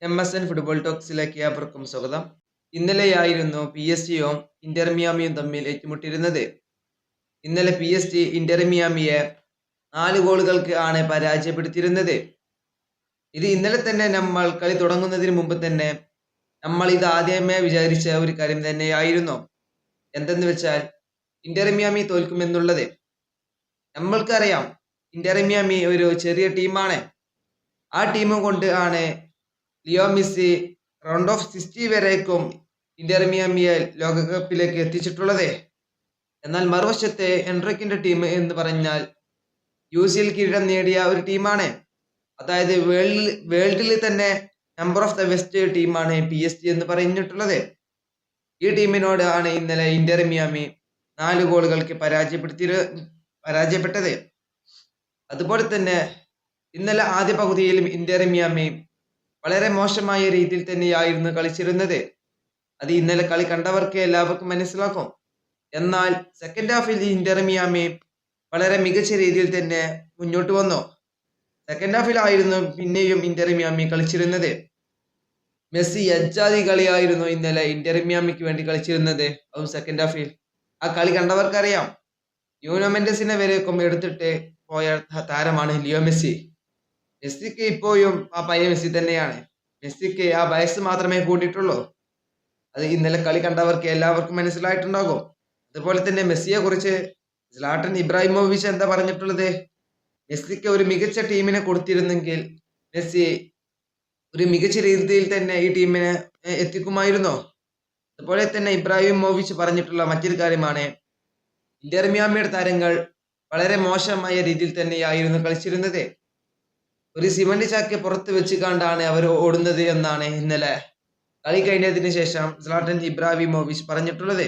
MSN football ടോക്സിലേക്ക് ഏവർക്കും സ്വാഗതം. ഇന്നലെയായിരുന്നു PSG-യും ഇന്റർ മിയാമിയും തമ്മിൽ ഏറ്റുമുട്ടിയിരുന്നത്. ഇന്നലെ PSG ഇന്റർ മിയാമിയെ 4 ഗോളുകൾക്ക് ആണ് പരാജയപ്പെടുത്തിയിരുന്നത്. ഇത് ഇന്നലെ തന്നെ നമ്മൾ കളി തുടങ്ങുന്നതിന് മുമ്പ് തന്നെ നമ്മൾ ഇത് ആദ്യമേ വിചാരിച്ച ഒരു കാര്യം തന്നെയായിരുന്നു. എന്തെന്ന് വെച്ചാൽ ഇന്റർ മിയാമി തോൽക്കുമെന്നുള്ളത്. നമ്മൾക്കറിയാം ഇന്റർ മിയാമി ഒരു ചെറിയ ടീമാണ്. ആ ടീം കൊണ്ട് ആണ് ലിയോ മെസ്സി റൗണ്ട് ഓഫ് 60 വരേക്കും ഇന്റർ മിയാമിയെ ലോകകപ്പിലേക്ക് എത്തിച്ചിട്ടുള്ളത്. എന്നാൽ മറുവശത്തെ എൻറിക്കിന്റെ ടീം എന്ന് പറഞ്ഞാൽ UCL കിരീടം നേടിയ ഒരു ടീമാണ്. അതായത് വേൾഡിൽ തന്നെ നമ്പർ ഓഫ് ദ ബെസ്റ്റ് ടീമാണ് PSG എന്ന് പറഞ്ഞിട്ടുള്ളത്. ഈ ടീമിനോട് ആണ് ഇന്നലെ ഇന്റർ മിയാമി 4 ഗോളുകൾക്ക് പരാജയപ്പെട്ടത്. അതുപോലെ തന്നെ ഇന്നലെ ആദ്യ പകുതിയിലും ഇന്റർ മിയാമി വളരെ മോശമായ രീതിയിൽ തന്നെയായിരുന്നു കളിച്ചിരുന്നത്. അത് ഇന്നലെ കളി കണ്ടവർക്ക് എല്ലാവർക്കും മനസ്സിലാക്കും. എന്നാൽ സെക്കൻഡ് ഹാഫിൽ ഇന്റർ മിയാമി വളരെ മികച്ച രീതിയിൽ തന്നെ മുന്നോട്ട് വന്നു. സെക്കൻഡ് ഹാഫിലായിരുന്നു പിന്നെയും ഇന്റർ മിയാമി കളിച്ചിരുന്നത്. മെസ്സി എജ്ജാതി കളിയായിരുന്നു ഇന്നലെ ഇന്റർ മിയാമിക്ക് വേണ്ടി കളിച്ചിരുന്നത്. അതും സെക്കൻഡ് ഹാഫിൽ. ആ കളി കണ്ടവർക്കറിയാം. ന്യൂനോ മെൻഡസിനെ വരേക്കും എടുത്തിട്ട് പോയ താരമാണ് ലിയോ മെസ്സി. മെസ്സിക്ക് ഇപ്പോഴും ആ പയ്യ മെസ്സി തന്നെയാണ്. മെസ്സിക്ക് ആ വയസ്സ് മാത്രമേ കൂട്ടിയിട്ടുള്ളൂ. അത് ഇന്നലെ കളി കണ്ടവർക്ക് എല്ലാവർക്കും മനസ്സിലായിട്ടുണ്ടാകും. അതുപോലെ തന്നെ മെസ്സിയെ കുറിച്ച് സ്ലാട്ടൻ ഇബ്രാഹിമോവിച്ച് എന്താ പറഞ്ഞിട്ടുള്ളത്? മെസ്സിക്ക് ഒരു മികച്ച ടീമിനെ കൊടുത്തിരുന്നെങ്കിൽ മെസ്സി ഒരു മികച്ച രീതിയിൽ തന്നെ ഈ ടീമിനെ എത്തിക്കുമായിരുന്നോ? അതുപോലെ തന്നെ ഇബ്രാഹിമോവിച്ച് പറഞ്ഞിട്ടുള്ള മറ്റൊരു കാര്യമാണ്, ഇന്റർ മിയാമിയുടെ താരങ്ങൾ വളരെ മോശമായ രീതിയിൽ തന്നെയായിരുന്നു കളിച്ചിരുന്നത്. ഒരു സിമന്റ് ചാക്ക് പുറത്ത് വെച്ച് കണ്ടാണ് അവർ ഓടുന്നത് എന്നാണ് ഇന്നലെ കളി കഴിഞ്ഞതിന് ശേഷം സ്ലാട്ടൻ ഇബ്രാഹിമോവിച്ച് പറഞ്ഞിട്ടുള്ളത്.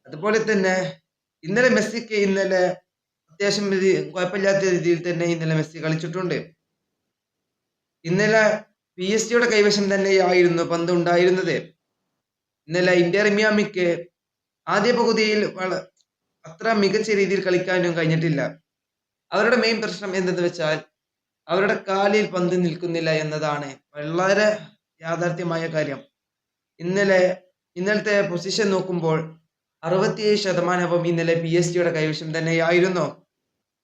അതുപോലെ തന്നെ ഇന്നലെ മെസ്സിക്ക് അത്യാവശ്യം കുഴപ്പമില്ലാത്ത രീതിയിൽ തന്നെ ഇന്നലെ മെസ്സി കളിച്ചിട്ടുണ്ട്. ഇന്നലെ PSG-യുടെ കൈവശം തന്നെയായിരുന്നു പന്ത് ഉണ്ടായിരുന്നത്. ഇന്നലെ ഇന്റർ മിയാമിക്ക് ആദ്യ പകുതിയിൽ അത്ര മികച്ച രീതിയിൽ കളിക്കാനും കഴിഞ്ഞിട്ടില്ല. അവരുടെ മെയിൻ പ്രശ്നം എന്തെന്ന് വെച്ചാൽ അവരുടെ കാലിൽ പന്ത് നിൽക്കുന്നില്ല എന്നതാണ് വളരെ യാഥാർത്ഥ്യമായ കാര്യം. ഇന്നലത്തെ പൊസിഷൻ നോക്കുമ്പോൾ 67% ഇന്നലെ PSG-യുടെ കൈവശം തന്നെയായിരുന്നു.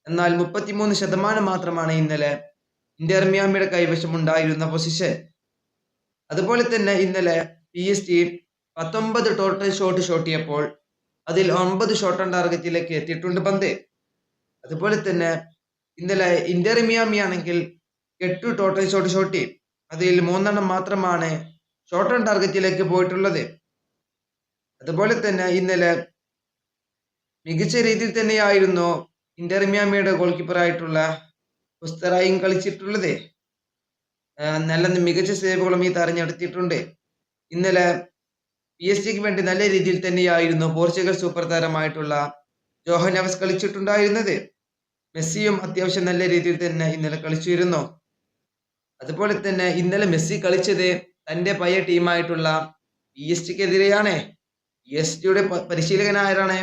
എന്നാൽ 33% മാത്രമാണ് ഇന്നലെ ഇന്റർ മിയാമിയുടെ കൈവശം ഉണ്ടായിരുന്ന പൊസിഷൻ. അതുപോലെ തന്നെ ഇന്നലെ PSG 19 ടോട്ടൽ ഷോട്ട് ചെയ്യപ്പോൾ അതിൽ 9 ഷോട്ട് ഓൺ ടാർഗറ്റിലേക്ക് എത്തിയിട്ടുണ്ട് പന്ത്. അതുപോലെ തന്നെ ഇന്നലെ ഇന്റർ മിയാമി ആണെങ്കിൽ 8 ടോട്ടൽ ഷോട്ട് അതിൽ 3 മാത്രമാണ് ഷോട്ട് ഓൺ ടാർഗറ്റിലേക്ക് പോയിട്ടുള്ളത്. അതുപോലെ തന്നെ ഇന്നലെ മികച്ച രീതിയിൽ തന്നെയായിരുന്നു ഇന്റർ മിയാമിയുടെ ഗോൾ കീപ്പറായിട്ടുള്ള ഉസ്തറായും കളിച്ചിട്ടുള്ളത്. നല്ല മികച്ച സേവുകളും ഈ താരം നടത്തിയിട്ടുണ്ട്. ഇന്നലെ PSG-ക്ക് വേണ്ടി നല്ല രീതിയിൽ തന്നെയായിരുന്നു പോർച്ചുഗൽ സൂപ്പർ താരമായിട്ടുള്ള ജോഹൻ നെവസ് കളിച്ചിട്ടുണ്ടായിരുന്നത്. മെസ്സിയും അത്യാവശ്യം നല്ല രീതിയിൽ തന്നെ ഇന്നലെ കളിച്ചിരുന്നു. അതുപോലെ തന്നെ ഇന്നലെ മെസ്സി കളിച്ചത് തന്റെ പഴയ ടീമായിട്ടുള്ള PSG-ക്കെതിരെയാണ്. PSG-യുടെ പരിശീലകനായാണ്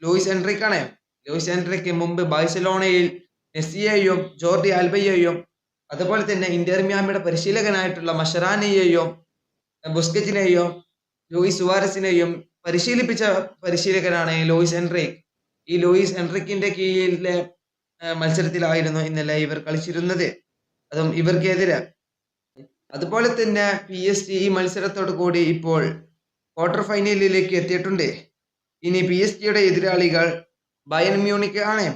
ലൂയിസ് എൻറിക്കാണ്. ലൂയിസ് എൻറിക്ക് മുമ്പ് ബാഴ്സലോണയിൽ മെസ്സിയെയും ജോർഡി ആൽബയെയും അതുപോലെ തന്നെ ഇന്റർ മിയാമിയുടെ പരിശീലകനായിട്ടുള്ള മഷറാനെയെയും ബുസ്കറ്റിനെയും ലൂയിസ് സുവാരസിനെയും പരിശീലിപ്പിച്ച പരിശീലകനാണ് ലൂയിസ് എൻറിക്. ഈ ലൂയിസ് എൻറിക്കിന്റെ കീഴിലെ മത്സരത്തിലായിരുന്നു ഇന്നലെ ഇവർ കളിച്ചിരുന്നത്, അതും ഇവർക്കെതിരെ. അതുപോലെ തന്നെ PSG ഈ മത്സരത്തോടു കൂടി ഇപ്പോൾ ക്വാർട്ടർ ഫൈനലിലേക്ക് എത്തിയിട്ടുണ്ട്. ഇനി PSG-യുടെ എതിരാളികൾ ബയൺ മ്യൂണിക് ആണ്.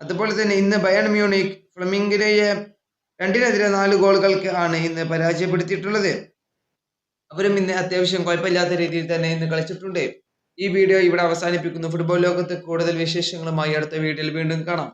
അതുപോലെ തന്നെ ഇന്ന് ബയൺ മ്യൂണിക് ഫ്ലമിംഗിനെയെ 2-4 ഗോളുകൾക്ക് ആണ് ഇന്ന് പരാജയപ്പെടുത്തിയിട്ടുള്ളത്. അവരും ഇന്ന് അത്യാവശ്യം കുഴപ്പമില്ലാത്ത രീതിയിൽ തന്നെ ഇന്ന് കളിച്ചിട്ടുണ്ട്. ഈ വീഡിയോ ഇവിടെ അവസാനിപ്പിക്കുന്നു. ഫുട്ബോൾ ലോകത്ത് കൂടുതൽ വിശേഷങ്ങളുമായി അടുത്ത വീഡിയോയിൽ വീണ്ടും കാണാം.